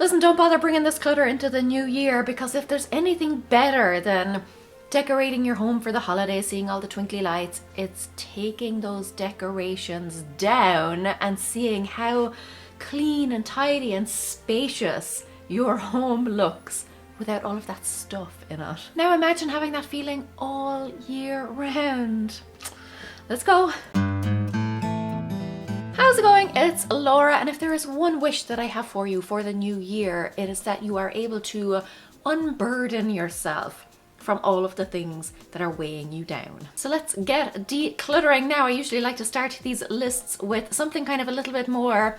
Listen, don't bother bringing this clutter into the new year, because if there's anything better than decorating your home for the holidays, seeing all the twinkly lights, it's taking those decorations down and seeing how clean and tidy and spacious your home looks without all of that stuff in it. Now imagine having that feeling all year round. Let's go. How's it going? It's Laura, and if there is one wish that I have for you for the new year, it is that you are able to unburden yourself from all of the things that are weighing you down. So let's get decluttering now. I usually like to start these lists with something kind of a little bit more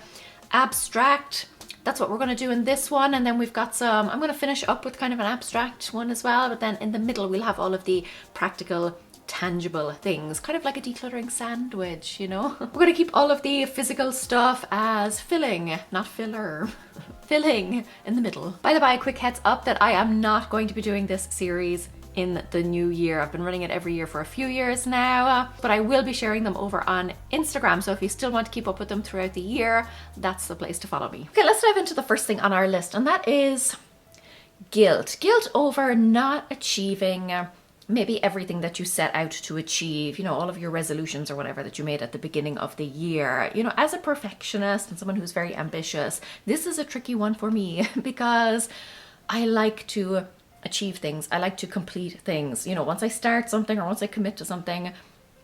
abstract. That's what we're going to do in this one, and then we've got some, I'm going to finish up with kind of an abstract one as well, but then in the middle we'll have all of the practical, tangible things, kind of like a decluttering sandwich, you know? We're going to keep all of the physical stuff as filling, not filler. Filling in the middle. By the by, a quick heads up that I am not going to be doing this series in the new year. I've been running it every year for a few years now, but I will be sharing them over on Instagram. So if you still want to keep up with them throughout the year, that's the place to follow me. Okay, let's dive into the first thing on our list, and that is guilt. Guilt over not achieving maybe everything that you set out to achieve, you know, all of your resolutions or whatever that you made at the beginning of the year. You know, as a perfectionist and someone who's very ambitious, this is a tricky one for me because I like to achieve things. I like to complete things. You know, once I start something or once I commit to something,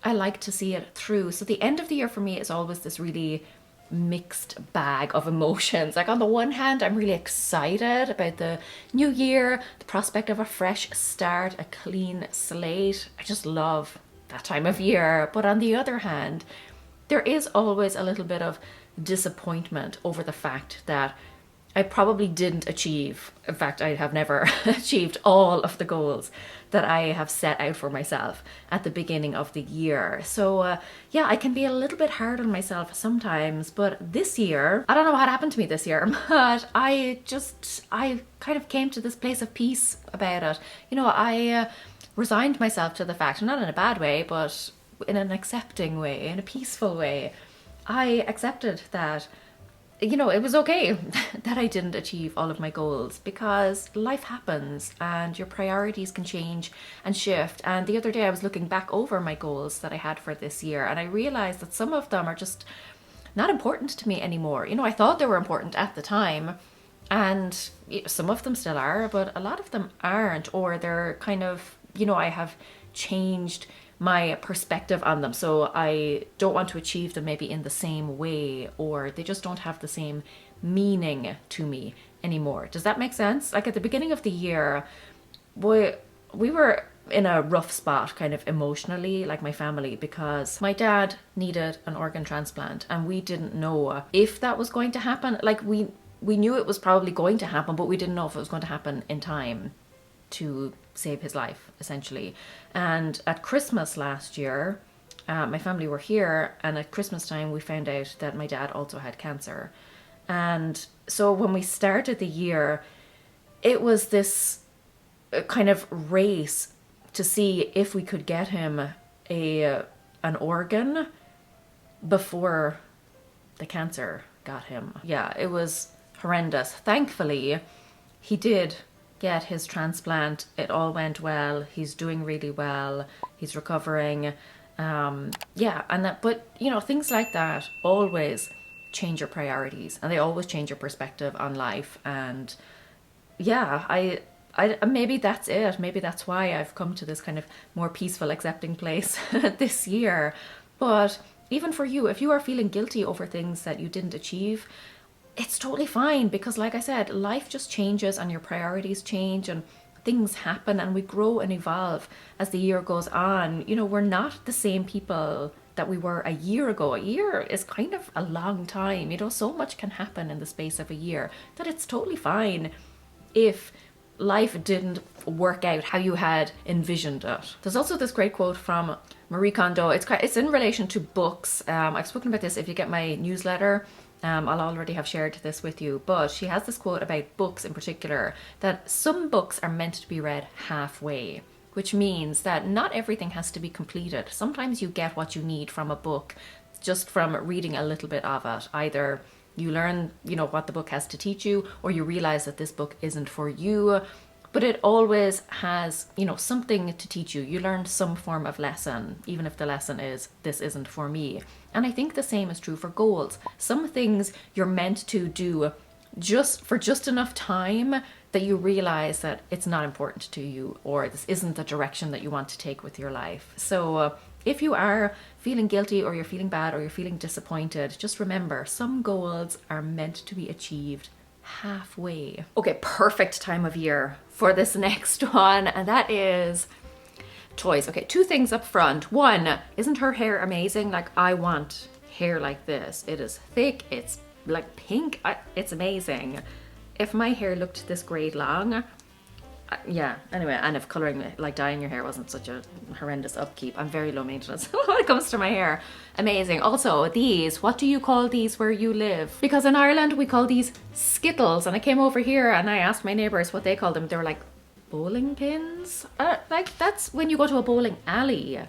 I like to see it through. So the end of the year for me is always this really mixed bag of emotions. Like on the one hand, I'm really excited about the new year, the prospect of a fresh start, a clean slate. I just love that time of year. But on the other hand, there is always a little bit of disappointment over the fact that I probably didn't achieve, in fact, I have never achieved all of the goals that I have set out for myself at the beginning of the year. So yeah, I can be a little bit hard on myself sometimes, but this year, I don't know what happened to me this year, but I kind of came to this place of peace about it. You know, I resigned myself to the fact, not in a bad way, but in an accepting way, in a peaceful way. I accepted that, you know, it was okay that I didn't achieve all of my goals, because life happens and your priorities can change and shift. And the other day I was looking back over my goals that I had for this year, and I realized that some of them are just not important to me anymore. You know, I thought they were important at the time, and some of them still are, but a lot of them aren't, or they're kind of, you know, I have changed my perspective on them. So I don't want to achieve them maybe in the same way, or they just don't have the same meaning to me anymore. Does that make sense? Like at the beginning of the year, we were in a rough spot kind of emotionally, like my family, because my dad needed an organ transplant and we didn't know if that was going to happen. Like we knew it was probably going to happen, but we didn't know if it was going to happen in time to save his life, essentially. And at Christmas last year, my family were here, and at Christmas time we found out that my dad also had cancer. And so when we started the year, it was this kind of race to see if we could get him an organ before the cancer got him. Yeah, it was horrendous. Thankfully, he did get his transplant. It all went well. He's doing really well. He's recovering. Yeah, and that, but you know, things like that always change your priorities, and they always change your perspective on life. And yeah, I maybe that's it. Maybe that's why I've come to this kind of more peaceful, accepting place this year. But even for you, if you are feeling guilty over things that you didn't achieve, it's totally fine, because like I said, life just changes and your priorities change and things happen, and we grow and evolve as the year goes on. You know, we're not the same people that we were a year ago. A year is kind of a long time. You know, so much can happen in the space of a year that it's totally fine if life didn't work out how you had envisioned it. There's also this great quote from Marie Kondo. It's in relation to books. I've spoken about this if you get my newsletter. I'll already have shared this with you, but she has this quote about books in particular, that some books are meant to be read halfway, which means that not everything has to be completed. Sometimes you get what you need from a book just from reading a little bit of it, either You learn, what the book has to teach you, or you realize that this book isn't for you. But it always has, something to teach you. You learn some form of lesson, even if the lesson is, this isn't for me. And I think the same is true for goals. Some things you're meant to do just enough time that you realize that it's not important to you, or this isn't the direction that you want to take with your life. So if you are feeling guilty, or you're feeling bad, or you're feeling disappointed, just remember, some goals are meant to be achieved halfway. Okay, perfect time of year for this next one, and that is toys. Okay, 2 things up front. One, isn't her hair amazing? Like, I want hair like this. It is thick, it's like pink, it's amazing. If my hair looked this great long, yeah, anyway, and if coloring, like dyeing your hair wasn't such a horrendous upkeep. I'm very low maintenance when it comes to my hair. Amazing. Also, these, what do you call these where you live? Because in Ireland we call these skittles, and I came over here and I asked my neighbours what they called them. They were like, bowling pins? Like, that's when you go to a bowling alley.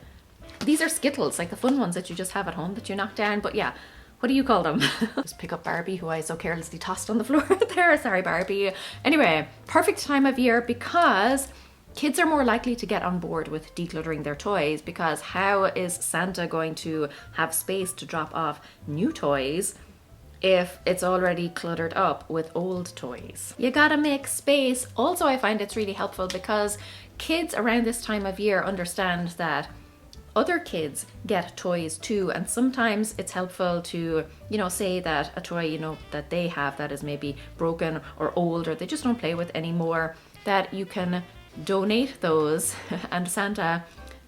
These are skittles, like the fun ones that you just have at home that you knock down. But yeah, what do you call them? Just pick up Barbie, who I so carelessly tossed on the floor there. Sorry, Barbie. Anyway, perfect time of year because kids are more likely to get on board with decluttering their toys, because how is Santa going to have space to drop off new toys if it's already cluttered up with old toys? You gotta make space. Also, I find it's really helpful because kids around this time of year understand that other kids get toys too, and sometimes it's helpful to, say that a toy, that they have that is maybe broken or old, or they just don't play with anymore, that you can donate those and Santa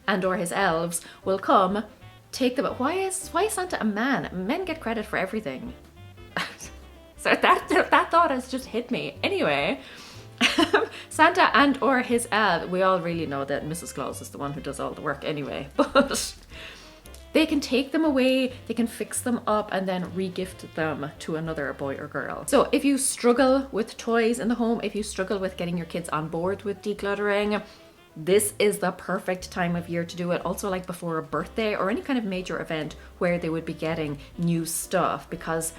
and or his elves will come take them. Why is Santa a man? Men get credit for everything. So that thought has just hit me. Anyway, Santa and or his elf, we all really know that Mrs. Claus is the one who does all the work anyway, but they can take them away, they can fix them up, and then re-gift them to another boy or girl. So if you struggle with toys in the home, if you struggle with getting your kids on board with decluttering, this is the perfect time of year to do it. Also, like before a birthday or any kind of major event where they would be getting new stuff, because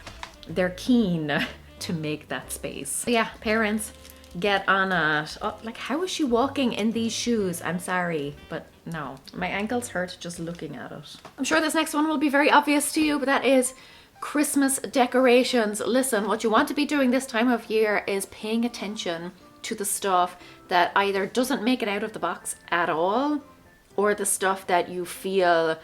they're keen to make that space. So yeah, parents, get on it. Oh, like, how is she walking in these shoes? I'm sorry, but no, my ankles hurt just looking at it. I'm sure this next one will be very obvious to you, but that is Christmas decorations. Listen, what you want to be doing this time of year is paying attention to the stuff that either doesn't make it out of the box at all, or the stuff that you feel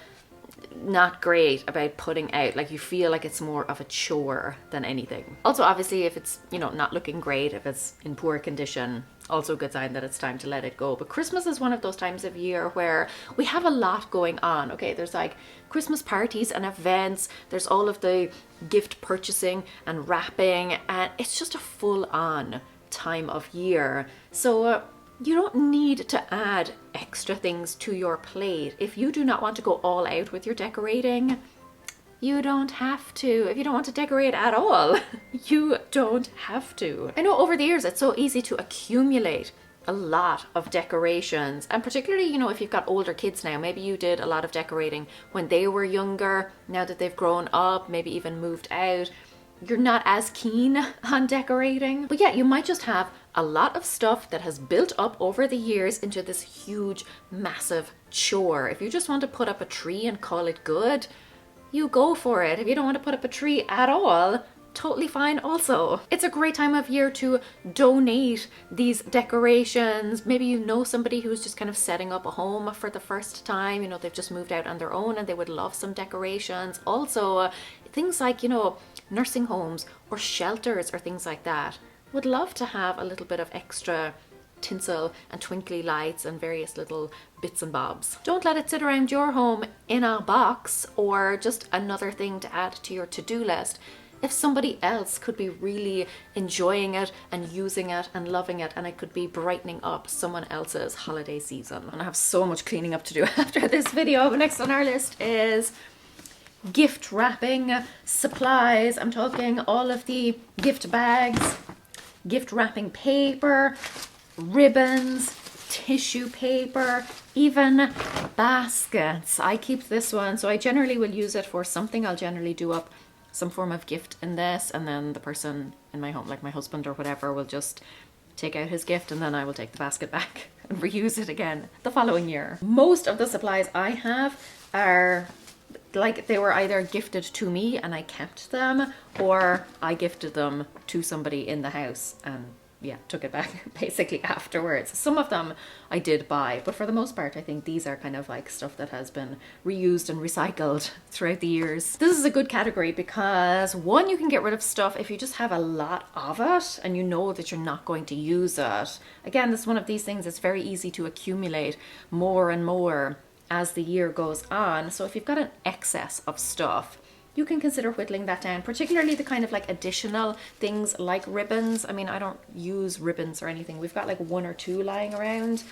not great about putting out, like you feel like it's more of a chore than anything. Also, obviously, if it's, not looking great, if it's in poor condition, also a good sign that it's time to let it go. But Christmas is one of those times of year where we have a lot going on. Okay, there's like Christmas parties and events, there's all of the gift purchasing and wrapping, and it's just a full-on time of year. So you don't need to add extra things to your plate. If you do not want to go all out with your decorating, you don't have to. If you don't want to decorate at all, you don't have to. I know over the years it's so easy to accumulate a lot of decorations, and particularly, if you've got older kids now, maybe you did a lot of decorating when they were younger. Now that they've grown up, maybe even moved out, you're not as keen on decorating. But yeah, you might just have a lot of stuff that has built up over the years into this huge, massive chore. If you just want to put up a tree and call it good, you go for it. If you don't want to put up a tree at all, totally fine also. It's a great time of year to donate these decorations. Maybe you know somebody who's just kind of setting up a home for the first time. They've just moved out on their own and they would love some decorations. Also, things like, nursing homes or shelters or things like that would love to have a little bit of extra tinsel and twinkly lights and various little bits and bobs. Don't let it sit around your home in a box or just another thing to add to your to-do list. If somebody else could be really enjoying it and using it and loving it, and it could be brightening up someone else's holiday season. And I have so much cleaning up to do after this video. But next on our list is gift wrapping supplies. I'm talking all of the gift bags, gift wrapping paper, ribbons, tissue paper, even baskets. I keep this one, so I generally will use it for something. I'll generally do up some form of gift in this, and then the person in my home, like my husband or whatever, will just take out his gift, and then I will take the basket back and reuse it again the following year. Most of the supplies I have are like they were either gifted to me and I kept them, or I gifted them to somebody in the house and yeah, took it back basically afterwards. Some of them I did buy, but for the most part I think these are kind of like stuff that has been reused and recycled throughout the years. This is a good category because one, you can get rid of stuff if you just have a lot of it and you know that you're not going to use it. Again, this is one of these things that's very easy to accumulate more and more as the year goes on. So if you've got an excess of stuff, you can consider whittling that down, particularly the kind of like additional things like ribbons. I mean, I don't use ribbons or anything. We've got like 1 or 2 lying around.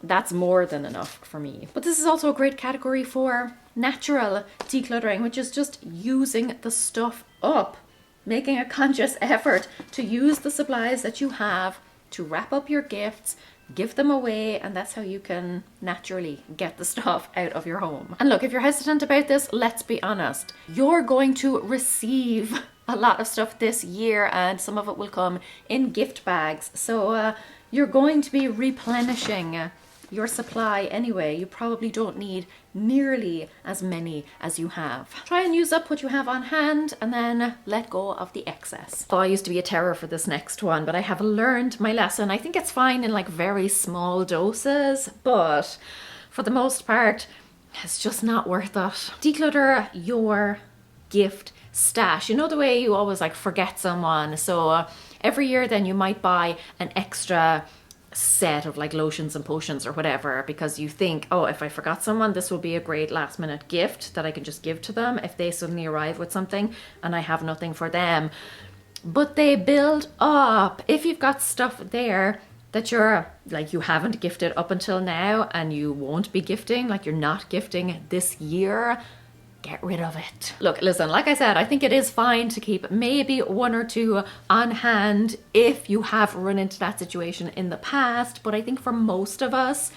That's more than enough for me. But this is also a great category for natural decluttering, which is just using the stuff up, making a conscious effort to use the supplies that you have to wrap up your gifts, give them away, and that's how you can naturally get the stuff out of your home. And look, if you're hesitant about this, let's be honest. You're going to receive a lot of stuff this year, and some of it will come in gift bags. So you're going to be replenishing your supply anyway. You probably don't need nearly as many as you have. Try and use up what you have on hand and then let go of the excess. Oh, I used to be a terror for this next one, but I have learned my lesson. I think it's fine in like very small doses, but for the most part, it's just not worth it. Declutter your gift stash. You know the way you always like forget someone. So every year then you might buy an extra set of like lotions and potions or whatever because you think, oh, if I forgot someone, this will be a great last minute gift that I can just give to them if they suddenly arrive with something and I have nothing for them. But they build up. If you've got stuff there that you're like you haven't gifted up until now and you won't be gifting, like you're not gifting this year, get rid of it. Look, listen, like I said, I think it is fine to keep maybe 1 or 2 on hand if you have run into that situation in the past. But I think for most of us,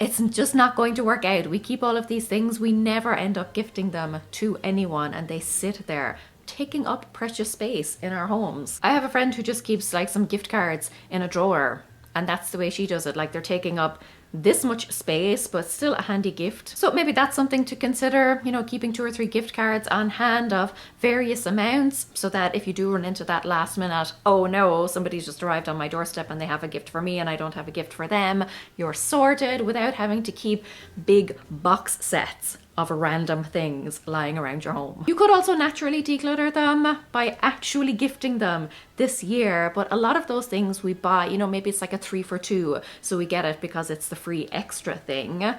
it's just not going to work out. We keep all of these things, we never end up gifting them to anyone, and they sit there taking up precious space in our homes. I have a friend who just keeps like some gift cards in a drawer, and that's the way she does it. Like they're taking up this much space, but still a handy gift. So maybe that's something to consider, you know, keeping 2 or 3 gift cards on hand of various amounts so that if you do run into that last minute, oh no, somebody's just arrived on my doorstep and they have a gift for me and I don't have a gift for them, you're sorted without having to keep big box sets of random things lying around your home. You could also naturally declutter them by actually gifting them this year, but a lot of those things we buy, you know, maybe it's like a 3 for 2, so we get it because it's the free extra thing.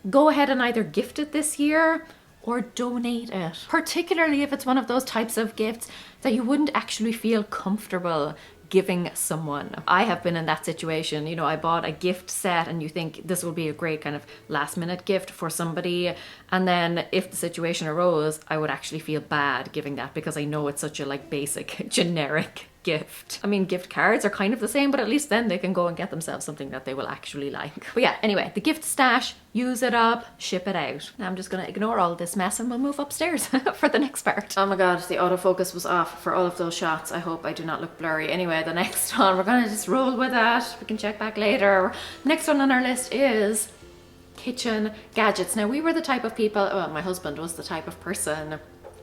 Go ahead and either gift it this year or donate it, particularly if it's one of those types of gifts that you wouldn't actually feel comfortable giving someone. I have been in that situation. You know, I bought a gift set and you think this will be a great kind of last minute gift for somebody, and then if the situation arose, I would actually feel bad giving that because I know it's such a like basic generic gift. I mean, gift cards are kind of the same, but at least then they can go and get themselves something that they will actually like. But yeah, anyway, the gift stash, use it up, ship it out. Now I'm just gonna ignore all this mess and we'll move upstairs for the next part. Oh my god, the autofocus was off for all of those shots. I hope I do not look blurry. Anyway, the next one, we're gonna just roll with that. We can check back later. Next one on our list is kitchen gadgets. Now we were the type of people, well, my husband was the type of person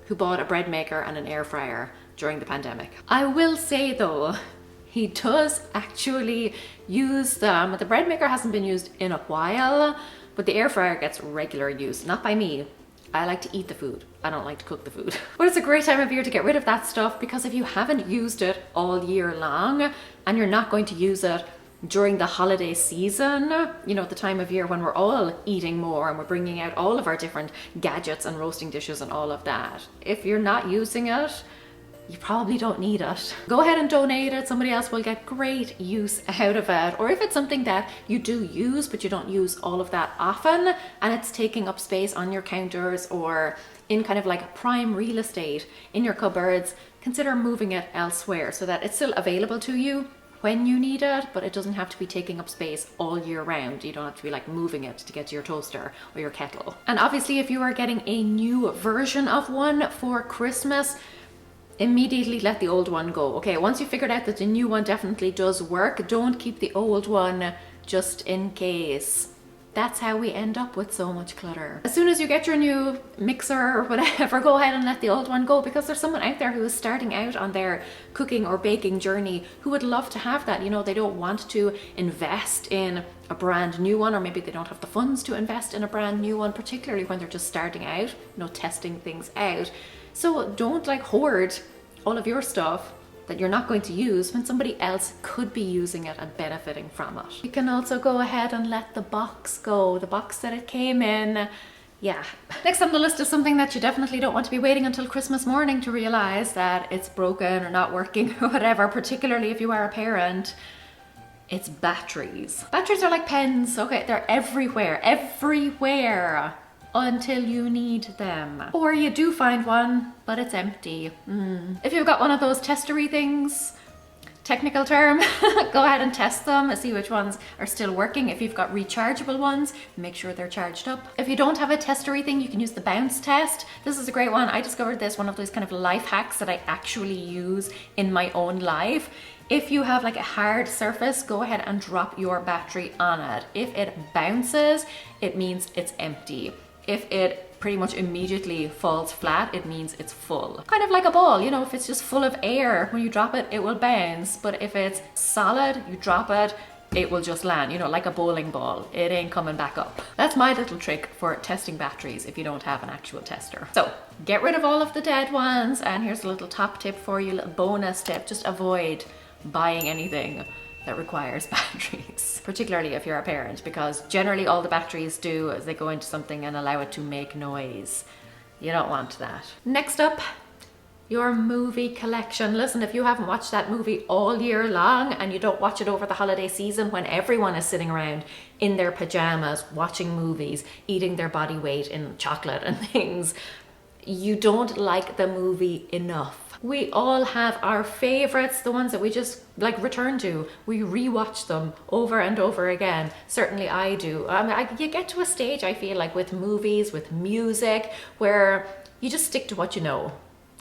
who bought a bread maker and an air fryer during the pandemic. I will say though, he does actually use them. The bread maker hasn't been used in a while, but the air fryer gets regular use. Not by me. I like to eat the food. I don't like to cook the food. But it's a great time of year to get rid of that stuff because if you haven't used it all year long and you're not going to use it during the holiday season, you know, the time of year when we're all eating more and we're bringing out all of our different gadgets and roasting dishes and all of that, if you're not using it, you probably don't need it. Go ahead and donate it. Somebody else will get great use out of it. Or if it's something that you do use, but you don't use all of that often, and it's taking up space on your counters or in kind of like prime real estate in your cupboards, consider moving it elsewhere so that it's still available to you when you need it, but it doesn't have to be taking up space all year round. You don't have to be like moving it to get to your toaster or your kettle. And obviously if you are getting a new version of one for Christmas, immediately let the old one go. Okay, once you figured out that the new one definitely does work, don't keep the old one just in case. That's how we end up with so much clutter. As soon as you get your new mixer or whatever, go ahead and let the old one go, because there's someone out there who is starting out on their cooking or baking journey who would love to have that. You know, they don't want to invest in a brand new one, or maybe they don't have the funds to invest in a brand new one, particularly when they're just starting out, you know, testing things out. So don't like hoard all of your stuff that you're not going to use when somebody else could be using it and benefiting from it. You can also go ahead and let the box go, the box that it came in. Yeah. Next on the list is something that you definitely don't want to be waiting until Christmas morning to realize that it's broken or not working or whatever, particularly if you are a parent. It's batteries. Batteries are like pens, okay? They're everywhere, everywhere, until you need them. Or you do find one, but it's empty. If you've got one of those testery things, technical term, go ahead and test them and see which ones are still working. If you've got rechargeable ones, make sure they're charged up. If you don't have a testery thing, you can use the bounce test. This is a great one. I discovered this, one of those kind of life hacks that I actually use in my own life. If you have like a hard surface, go ahead and drop your battery on it. If it bounces, it means it's empty. If it pretty much immediately falls flat, it means it's full. Kind of like a ball, you know, if it's just full of air, when you drop it, it will bounce. But if it's solid, you drop it, it will just land, you know, like a bowling ball. It ain't coming back up. That's my little trick for testing batteries if you don't have an actual tester. So get rid of all of the dead ones. And here's a little top tip for you, a little bonus tip. Just avoid buying anything that requires batteries, particularly if you're a parent, because generally all the batteries do is they go into something and allow it to make noise. You don't want that. Next up, your movie collection. Listen, if you haven't watched that movie all year long and you don't watch it over the holiday season when everyone is sitting around in their pajamas watching movies, eating their body weight in chocolate and things, you don't like the movie enough. We all have our favorites, the ones that we just like return to. We rewatch them over and over again. Certainly I do. You get to a stage, I feel like, with movies, with music, where you just stick to what you know.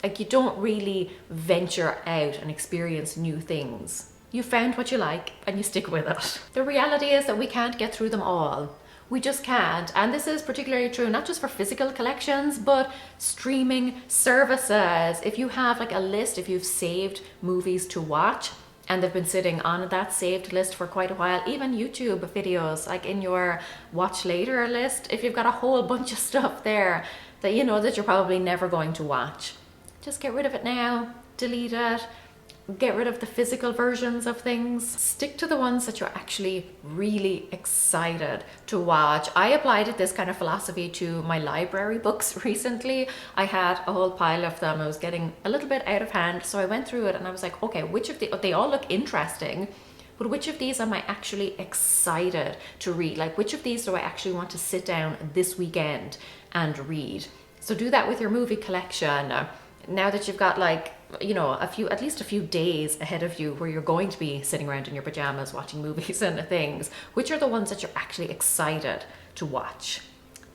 Like you don't really venture out and experience new things. You found what you like and you stick with it. The reality is that we can't get through them all. We just can't. And this is particularly true not just for physical collections, but streaming services. If you have like a list, if you've saved movies to watch and they've been sitting on that saved list for quite a while, even YouTube videos, like in your watch later list, if you've got a whole bunch of stuff there that you know that you're probably never going to watch, just get rid of it now, delete it. Get rid of the physical versions of things. Stick to the ones that you're actually really excited to watch. I applied this kind of philosophy to my library books recently. I had a whole pile of them. I was getting a little bit out of hand. So I went through it and I was like, okay, which of they all look interesting, but which of these am I actually excited to read? Like which of these do I actually want to sit down this weekend and read? So do that with your movie collection. Now that you've got like, you know, at least a few days ahead of you where you're going to be sitting around in your pajamas watching movies and things, which are the ones that you're actually excited to watch?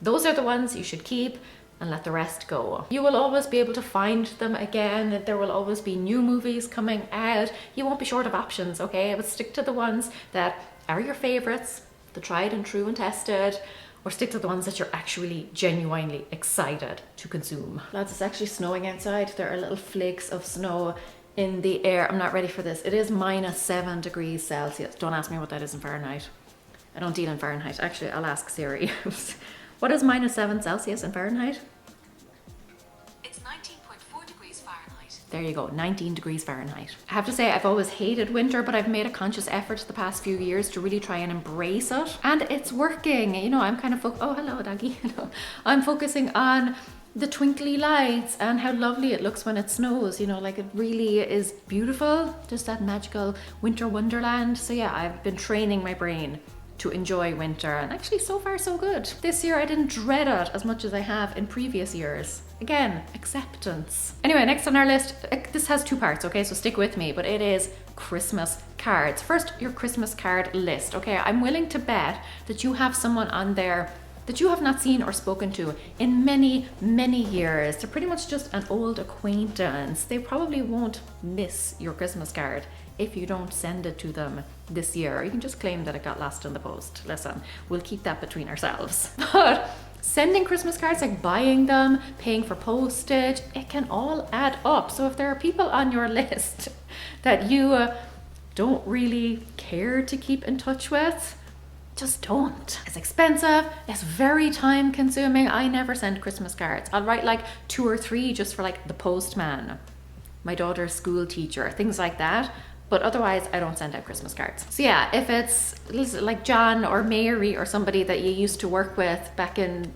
Those are the ones you should keep and let the rest go. You will always be able to find them again. There will always be new movies coming out. You won't be short of options, okay? But stick to the ones that are your favorites, the tried and true and tested, or stick to the ones that you're actually genuinely excited to consume. Lads, it's actually snowing outside. There are little flakes of snow in the air. I'm not ready for this. It is -7 degrees Celsius. Don't ask me what that is in Fahrenheit. I don't deal in Fahrenheit. Actually, I'll ask Siri. What is -7 Celsius in Fahrenheit? It's 19.4 degrees Fahrenheit. There you go, 19 degrees Fahrenheit. I have to say, I've always hated winter, but I've made a conscious effort the past few years to really try and embrace it. And it's working. You know, I'm kind of, oh, hello, doggy. I'm focusing on the twinkly lights and how lovely it looks when it snows. You know, like it really is beautiful. Just that magical winter wonderland. So yeah, I've been training my brain to enjoy winter, and actually so far so good. This year I didn't dread it as much as I have in previous years. Again, acceptance. Anyway, next on our list, this has two parts, okay, so stick with me, but it is Christmas cards. First, your Christmas card list, okay? I'm willing to bet that you have someone on there that you have not seen or spoken to in many, many years. They're pretty much just an old acquaintance. They probably won't miss your Christmas card if you don't send it to them this year. You can just claim that it got lost in the post. Listen, we'll keep that between ourselves. But sending Christmas cards, like buying them, paying for postage, it can all add up. So if there are people on your list that you don't really care to keep in touch with, just don't. It's expensive, it's very time consuming. I never send Christmas cards. I'll write like 2 or 3 just for like the postman, my daughter's school teacher, things like that. But otherwise, I don't send out Christmas cards. So yeah, if it's like John or Mary or somebody that you used to work with back in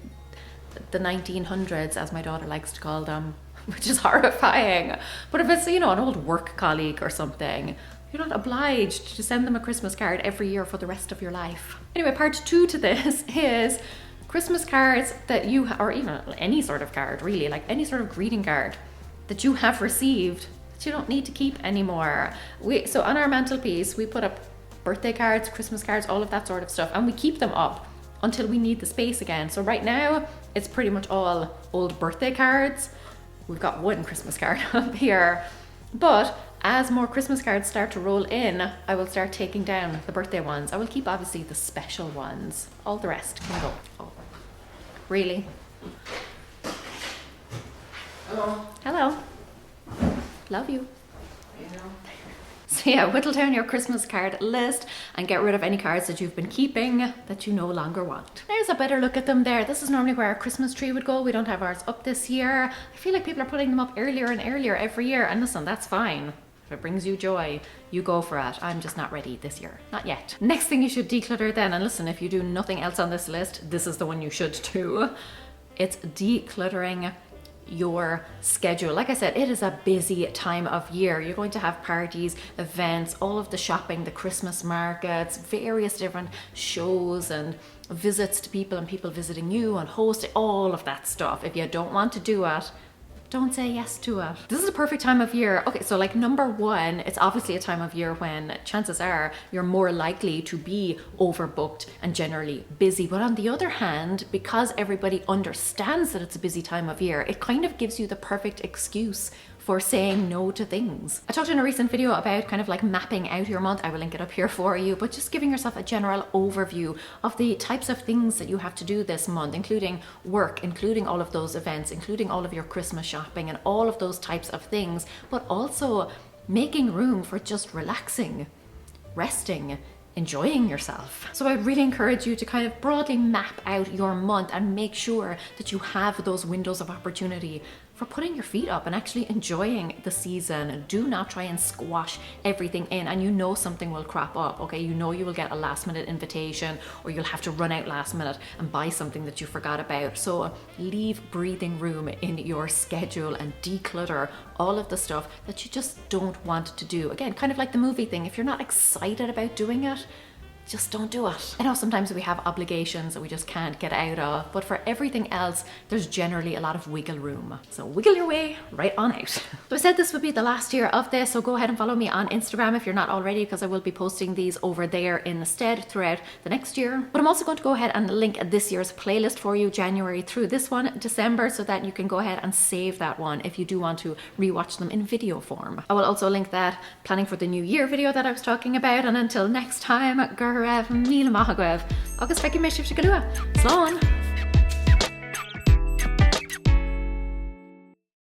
the 1900s, as my daughter likes to call them, which is horrifying. But if it's, you know, an old work colleague or something, you're not obliged to send them a Christmas card every year for the rest of your life. Anyway, part 2 to this is Christmas cards that you, or even any sort of card really, like any sort of greeting card that you have received that you don't need to keep anymore. So on our mantelpiece, we put up birthday cards, Christmas cards, all of that sort of stuff, and we keep them up until we need the space again. So right now, it's pretty much all old birthday cards. We've got one Christmas card up here, but as more Christmas cards start to roll in, I will start taking down the birthday ones. I will keep obviously the special ones. All the rest can go. Oh, really? Hello. Hello. Love you. You know. So yeah, whittle down your Christmas card list and get rid of any cards that you've been keeping that you no longer want. There's a better look at them there. This is normally where our Christmas tree would go. We don't have ours up this year. I feel like people are putting them up earlier and earlier every year. And listen, that's fine. If it brings you joy, you go for it. I'm just not ready this year. Not yet. Next thing you should declutter then, and listen, if you do nothing else on this list, this is the one you should do. It's decluttering your schedule. Like I said, it is a busy time of year. You're going to have parties, events, all of the shopping, the Christmas markets, various different shows and visits to people and people visiting you and hosting, all of that stuff. If you don't want to do it, don't say yes to it. This is a perfect time of year. Okay, so like number 1, it's obviously a time of year when chances are you're more likely to be overbooked and generally busy. But on the other hand, because everybody understands that it's a busy time of year, it kind of gives you the perfect excuse for saying no to things. I talked in a recent video about kind of like mapping out your month. I will link it up here for you, but just giving yourself a general overview of the types of things that you have to do this month, including work, including all of those events, including all of your Christmas shopping and all of those types of things, but also making room for just relaxing, resting, enjoying yourself. So I really encourage you to kind of broadly map out your month and make sure that you have those windows of opportunity for putting your feet up and actually enjoying the season. Do not try and squash everything in, and you know something will crop up, okay? You know you will get a last minute invitation, or you'll have to run out last minute and buy something that you forgot about. So leave breathing room in your schedule and declutter all of the stuff that you just don't want to do. Again, kind of like the movie thing. If you're not excited about doing it, just don't do it. I know sometimes we have obligations that we just can't get out of, but for everything else, there's generally a lot of wiggle room. So wiggle your way right on out. So I said this would be the last year of this, so go ahead and follow me on Instagram if you're not already, because I will be posting these over there instead throughout the next year. But I'm also going to go ahead and link this year's playlist for you, January through this one, December, so that you can go ahead and save that one if you do want to rewatch them in video form. I will also link that planning for the new year video that I was talking about, and until next time, Gur raibh míle maith agaibh agus feicim mé sibh go luath. Slán!